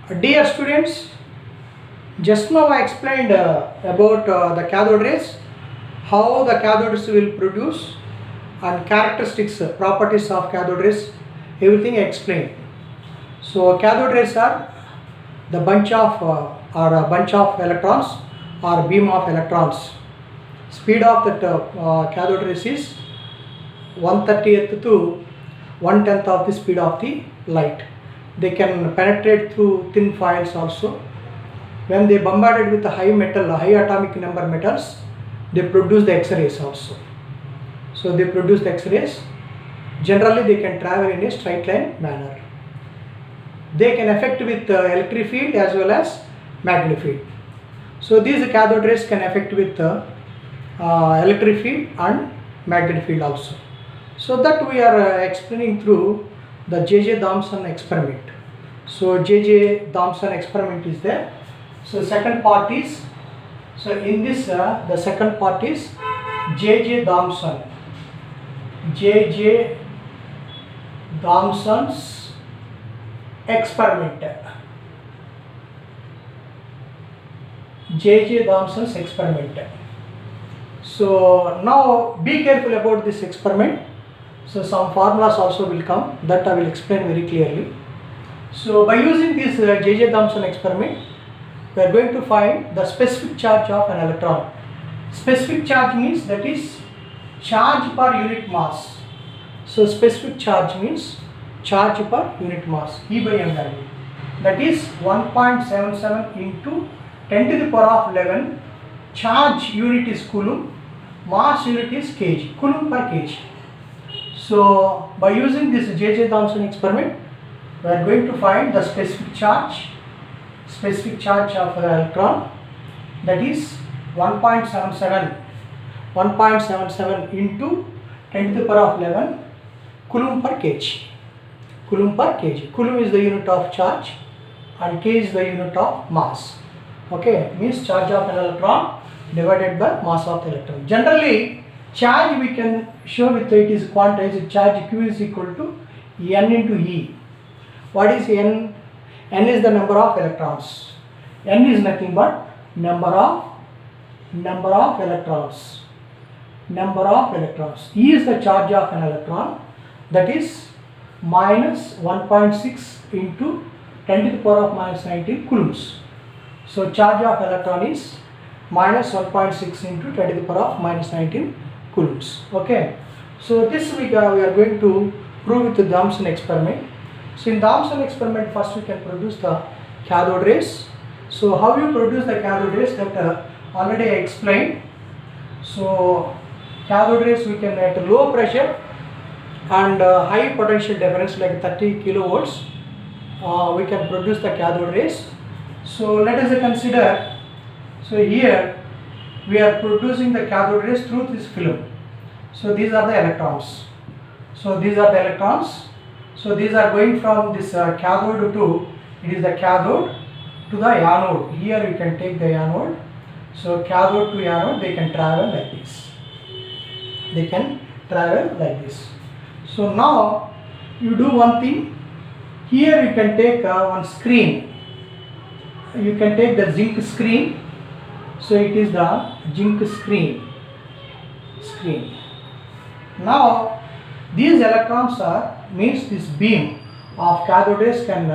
Dear students, just now I explained about the cathode rays, how the cathode rays will produce and characteristics, properties of cathode rays, everything I explained. So cathode rays are the bunch of or a bunch of electrons or beam of electrons. Speed of that cathode rays is 1/30th to 1/10th of the speed of the light. They can penetrate through thin foils also. When they bombarded with the high atomic number metals, they produce the X-rays also. So they produce the X-rays. Generally they can travel in a straight line manner. They can affect with electric field as well as magnetic field. So these cathode rays can affect with electric field and magnetic field also. So that we are explaining through the J.J. Thomson experiment. So J.J. Thomson experiment is there. So second part is, so in this the second part is J.J. Thomson. J.J. Thomson's experiment. J.J. Thomson's experiment. So now be careful about this experiment. So some formulas also will come, that I will explain very clearly. So by using this J.J. Thomson experiment, we are going to find the specific charge of an electron. Specific charge means that is charge per unit mass. So specific charge means charge per unit mass, E by m value. That is 1.77 into 10 to the power of 11. Charge unit is coulomb, mass unit is kg, coulomb per kg. So by using this J.J. Thomson experiment, we are going to find the specific charge of the electron, that is 1.77 into 10 to the power of 11 coulomb per kg. Coulomb per kg. Coulomb is the unit of charge and k is the unit of mass. Okay, means charge of an electron divided by mass of the electron. Generally, charge we can show with it is quantized. Charge Q is equal to N into E. What is N? N is the number of electrons. N is nothing but number of electrons. Number of electrons. E is the charge of an electron, that is minus 1.6 into 10 to the power of minus 19 coulombs. So charge of electron is minus 1.6 into 10 to the power of minus 19 coulombs. Okay. So this we are going to prove with the Thomson experiment. So in Thomson experiment, first we can produce the cathode rays. So how you produce the cathode rays, that already I explained. So cathode rays we can at low pressure and high potential difference like 30 kilovolts, we can produce the cathode rays. So let us consider, so here we are producing the cathode rays through this film. So these are the electrons. So these are the electrons. So these are going from this cathode to, it is the cathode to the anode. Here you can take the anode. So cathode to anode, they can travel like this. They can travel like this. So now you do one thing. Here you can take one screen. You can take the zinc screen. So it is the zinc screen. Now these electrons are, means this beam of cathode rays can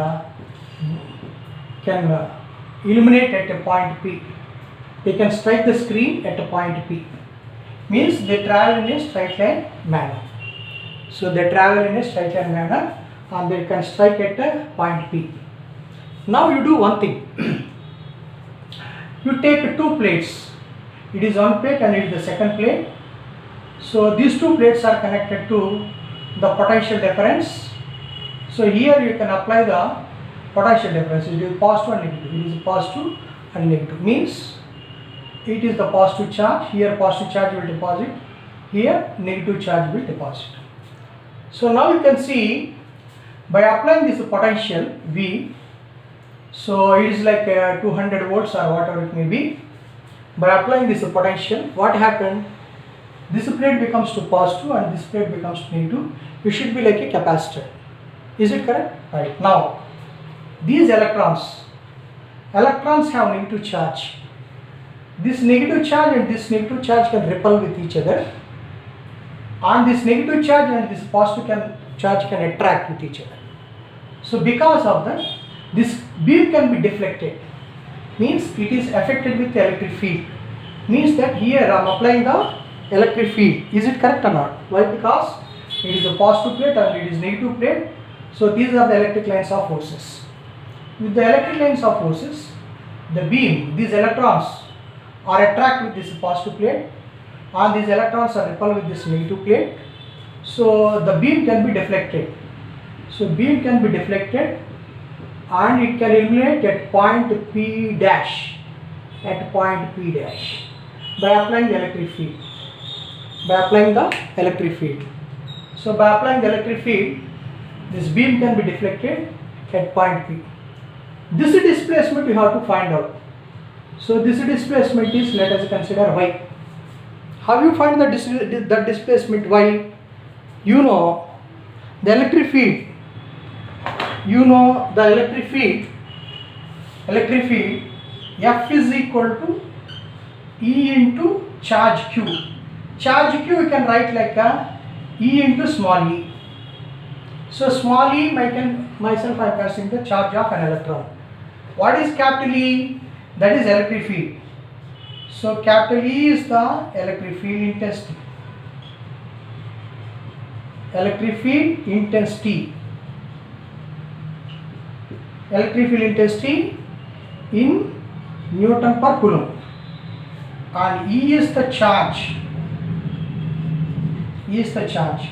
illuminate at a point P. They can strike the screen at a point P. Means they travel in a straight line manner. So they travel in a straight line manner and they can strike at a point P. Now you do one thing. You take two plates. It is one plate and it is the second plate. So these two plates are connected to the potential difference. So here you can apply the potential difference. It is positive and negative. It is positive and negative. Means it is the positive charge. Here positive charge will deposit. Here negative charge will deposit. So now you can see, by applying this potential V, so it is like 200 volts or whatever it may be. By applying this potential, what happened? This plate becomes to positive and this plate becomes to negative. It should be like a capacitor. Is it correct? Right. Now these electrons have negative charge. This negative charge and this negative charge can repel with each other, and this negative charge and this positive charge can attract with each other. So because of that, this beam can be deflected, means it is affected with the electric field. Means that here I am applying the electric field. Is it correct or not? Why? Because it is a positive plate and it is negative plate. So these are the electric lines of forces. With the electric lines of forces, the beam, these electrons are attracted with this positive plate and these electrons are repelled with this negative plate. So the beam can be deflected. So beam can be deflected and it can illuminate at point P dash, at point P dash, by applying the electric field. By applying the electric field. So by applying the electric field, this beam can be deflected at point P. This displacement we have to find out. So this displacement is, let us consider y. How you find the displacement y? You know the electric field. You know the electric field. Electric field F is equal to E into charge Q. Charge Q you can write like a E into small e. So small e, myself I am casting the charge of an electron. What is capital E? That is electric field. So capital E is the electric field intensity. Electric field intensity. Electric field intensity in Newton per Coulomb. And E is the charge. E is the charge.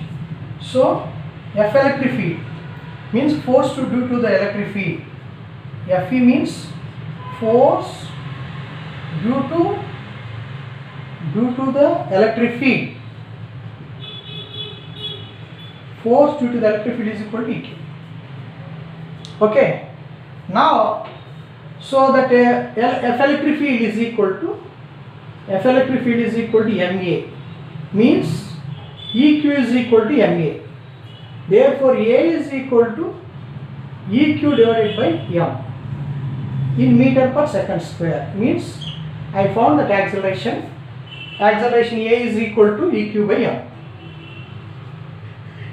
So F electric field means force due to the electric field. Fe means force due to the electric field. Force due to the electric field is equal to EQ. Okay. Now, so that F electric field is equal to MA, means EQ is equal to MA. Therefore, A is equal to EQ divided by M in meter per second square. Means I found that acceleration A is equal to EQ by M.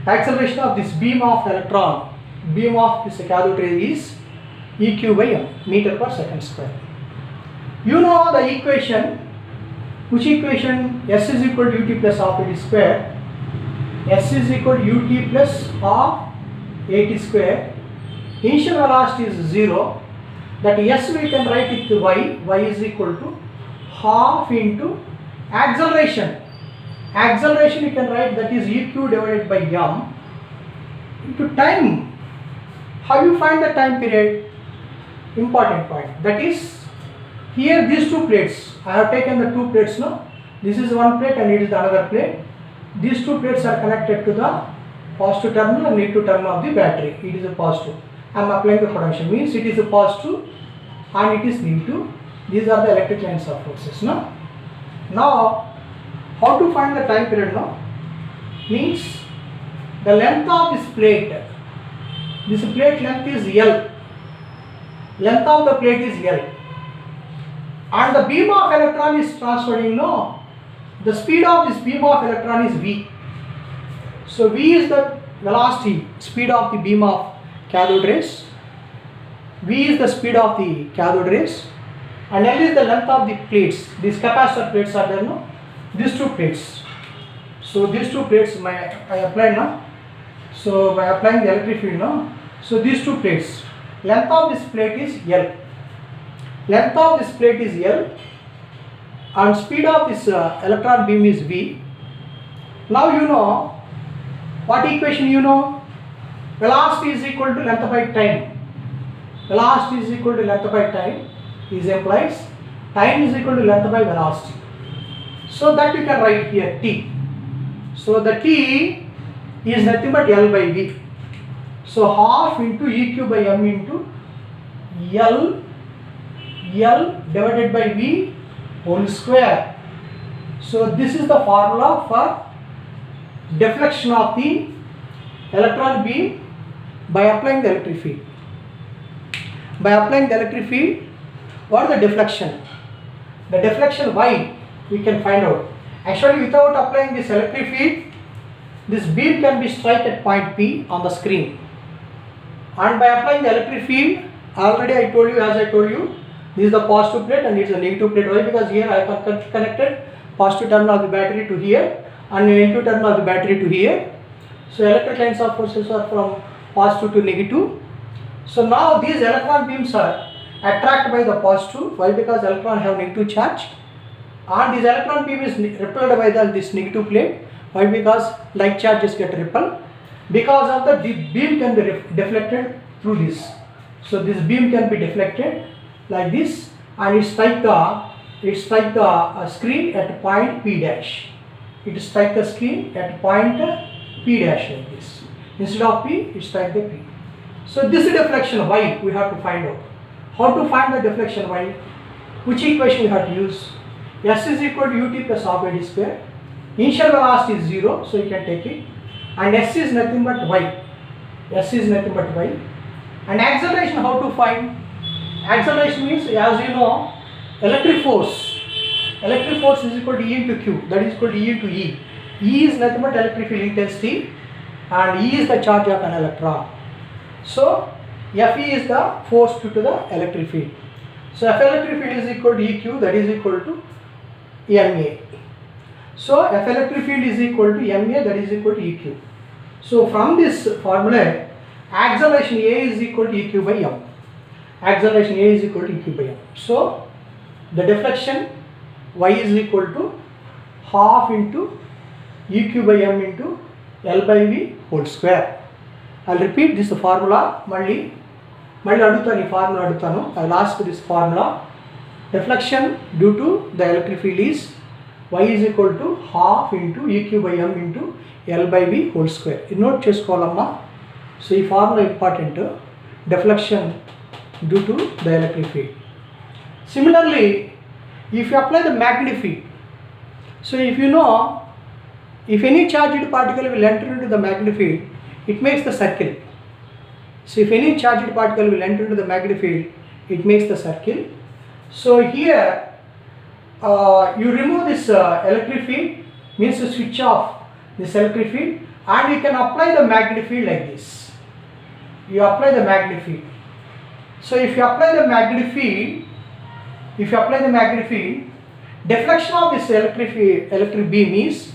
Acceleration of this beam of electron, beam of this cathode ray is EQ by M, meter per second square. You know the equation. Which equation? S is equal to ut plus half at square. S is equal to ut plus half at square. Initial velocity is 0. That S we can write it to y. Y is equal to half into acceleration. Acceleration you can write, that is EQ divided by M, into time. How you find the time period? Important point. That is, here these two plates, I have taken the two plates now. This is one plate and it is the another plate. These two plates are connected to the positive terminal and negative terminal of the battery. It is a positive. I am applying the potential, means it is a positive and it is negative. These are the electric lines of forces. Now how to find the time period now? Means the length of this plate length is L. Length of the plate is L. And the beam of electron is transferring now. The speed of this beam of electron is V. So V is the velocity, speed of the beam of cathode rays. V is the speed of the cathode rays. And L is the length of the plates. These capacitor plates are there now. These two plates. So these two plates I apply now. So by applying the electric field now. So these two plates. Length of this plate is L. Length of this plate is L. And speed of this electron beam is V. Now you know what equation you know? Velocity is equal to length by time. Velocity is equal to length by time is implies time is equal to length by velocity. So that you can write here T. So the T is nothing but L by V. So half into EQ by M into L divided by V whole square. So this is the formula for deflection of the electron beam by applying the electric field. By applying the electric field, what is the deflection? The deflection Y we can find out. Actually, without applying this electric field, this beam can be struck at point P on the screen. And by applying the electric field, already I told you, as I told you, this is the positive plate and it is the negative plate. Why? Because here I have connected positive terminal of the battery to here and negative terminal of the battery to here. So electric lines of forces are from positive to negative. So now these electron beams are attracted by the positive. Why? Because electron have negative charge, and this electron beam is repelled by this negative plate. Why? Because like charges get repelled. Because of that, the beam can be deflected through this. So this beam can be deflected like this, and it strike the screen at point P dash. It strike the screen at point P dash like this. Instead of P, it strike the P. So this is deflection Y we have to find out. How to find the deflection Y? Which equation we have to use? S is equal to ut plus half a d square. Initial velocity is 0, so you can take it. And S is nothing but Y. S is nothing but Y. And acceleration, how to find? Acceleration means, as you know, electric force. Electric force is equal to E into Q. That is equal to E into E. E is nothing but electric field intensity, and E is the charge of an electron. So Fe is the force due to the electric field. So F electric field is equal to EQ, that is equal to MA. So F electric field is equal to MA, that is equal to EQ. So from this formula, acceleration A is equal to EQ by M. Acceleration A is equal to EQ by M. So the deflection Y is equal to half into EQ by M into L by V whole square. I'll repeat this formula. Malli adutanu formula adutanu. I'll ask this formula. Deflection due to the electric field is Y is equal to half into EQ by M into L by V whole square. Note chesukovalamma. So ee formula important. Deflection due to the electric field. Similarly, if you apply the magnetic field, so if you know, if any charged particle will enter into the magnetic field, it makes the circle. So if any charged particle will enter into the magnetic field, it makes the circle. So here you remove this electric field, means to switch off this electric field, and you can apply the magnetic field like this. You apply the magnetic field. So if you apply the magnetic field, deflection of this electric beam is,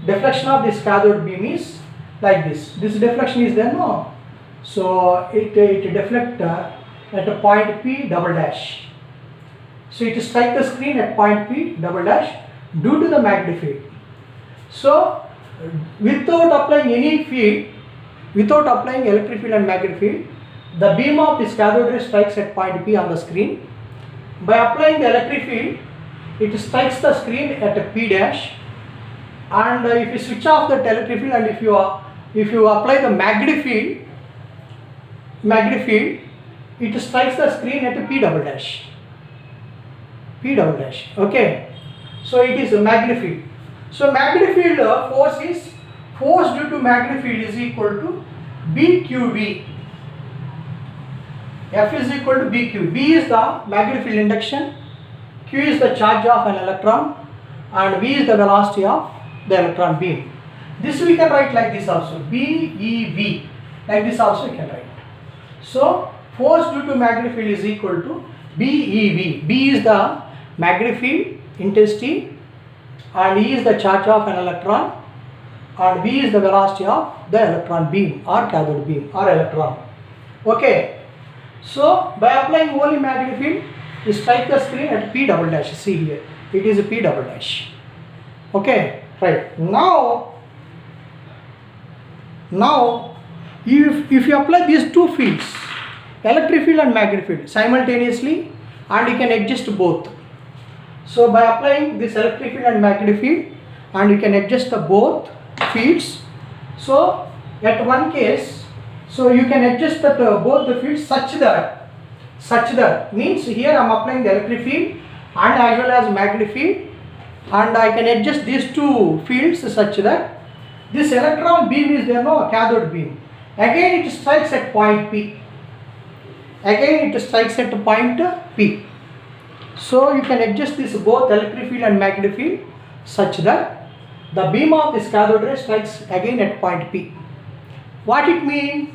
deflection of this cathode beam is like this. This deflection is there, no? So it deflect at a point P double dash. So it strike the screen at point P double dash due to the magnetic field. So without applying any field, without applying electric field and magnetic field, the beam of this cathode ray strikes at point P on the screen. By applying the electric field, it strikes the screen at a P dash, and if you switch off that electric field and if you apply the magnetic field, it strikes the screen at a P double dash. Okay, so it is a magnetic field. So magnetic field force due to magnetic field is equal to BQV. F is equal to BQ. B is the magnetic field induction, Q is the charge of an electron, and V is the velocity of the electron beam. This we can write like this also, BEV. Like this also we can write. So force due to magnetic field is equal to BEV. B is the magnetic field intensity, and E is the charge of an electron, and V is the velocity of the electron beam or cathode beam or electron. Okay. So by applying only magnetic field, you strike the screen at P double dash. See here, it is a P double dash. Okay, right. Now if you apply these two fields, electric field and magnetic field simultaneously, and you can adjust both. So by applying this electric field and magnetic field, and you can adjust the both fields. So at one case, so you can adjust that both the fields such that means here I am applying the electric field and as well as magnetic field, and I can adjust these two fields such that this electron beam is there, no, cathode beam. Again it strikes at point P. again it strikes at point P. So you can adjust this both electric field and magnetic field such that the beam of this cathode ray strikes again at point P. What it means?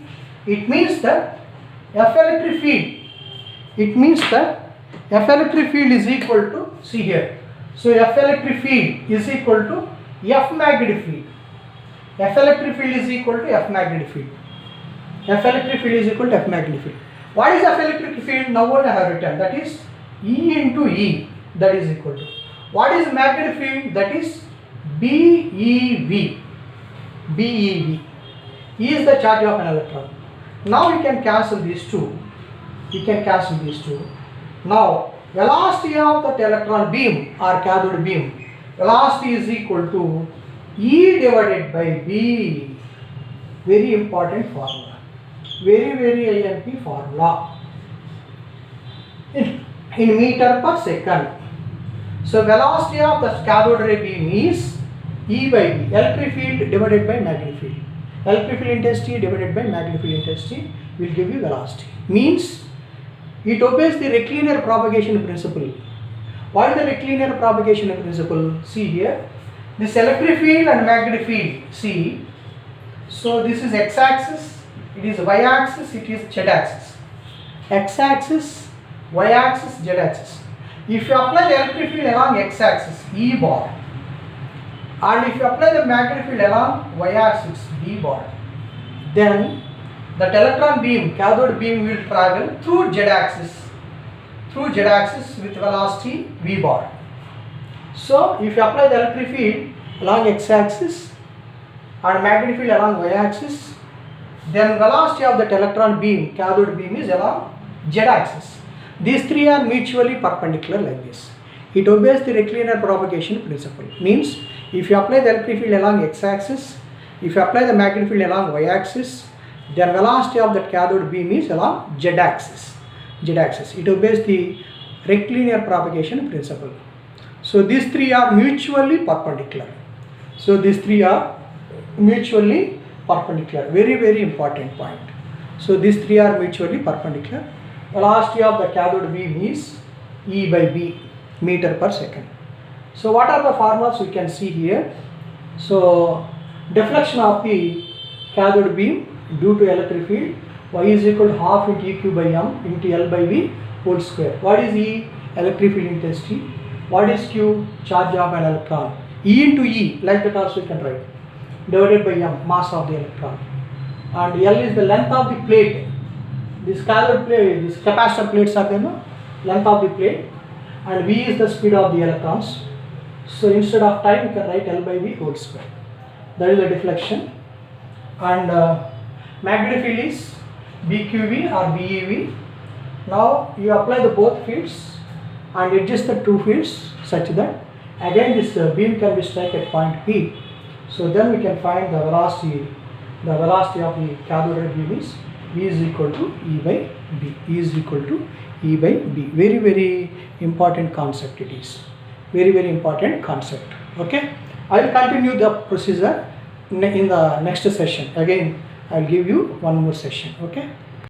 It means that F electric field is equal to, see here, so F electric field is equal to F magnetic field. F electric field is equal to F magnetic field. F electric field is equal to F magnetic field. What is F electric field? Now only I have written, that is E into E, that is equal to. What is magnetic field? That is BeV. BeV. E is the charge of an electron. Now we can cancel these two. Now velocity of that electron beam or cathode beam, velocity is equal to E divided by B. Very important formula. Very IMP formula. In meter per second. So velocity of the cathode ray beam is E by B. Electric field divided by magnetic field. Electric field intensity divided by magnetic field intensity will give you velocity. Means it obeys the rectilinear propagation principle. What is the rectilinear propagation principle? See here. This electric field and magnetic field. See. So this is x-axis. It is y-axis. It is z-axis. X-axis, y-axis, z-axis. If you apply the electric field along x-axis, E bar, and if you apply the magnetic field along y-axis, B bar, then that electron beam, cathode beam, will travel through z-axis with velocity V bar. So if you apply the electric field along x-axis and magnetic field along y-axis, then velocity of that electron beam, cathode beam, is along z-axis. These three are mutually perpendicular like this. It obeys the rectilinear propagation principle. Means if you apply the electric field along x-axis, if you apply the magnetic field along y-axis, then velocity of that cathode beam is along z-axis. It obeys the rectilinear propagation principle. So these three are mutually perpendicular. Very important point. So these three are mutually perpendicular. Velocity of the cathode beam is E by B, meter per second. So what are the formulas we can see here? So deflection of the cathode beam due to electric field, Y is equal to half into EQ by M into L by V whole square. What is E? Electric field intensity. What is Q? Charge of an electron. E into E, like that also you can write, divided by M, mass of the electron. And L is the length of the plate. This cathode plate, these capacitor plates are the length of the plate, and V is the speed of the electrons. So instead of time, you can write L by V whole square. That is the deflection. And magnetic field is BQV or BeV. Now you apply the both fields and adjust the two fields such that again this beam can be struck at point P. So then we can find the velocity of the cathode ray beam is V is equal to E by B. E is equal to E by B. Very important concept it is. Very important concept. Okay. I will continue the procedure in the next session. Again, I will give you one more session. Okay.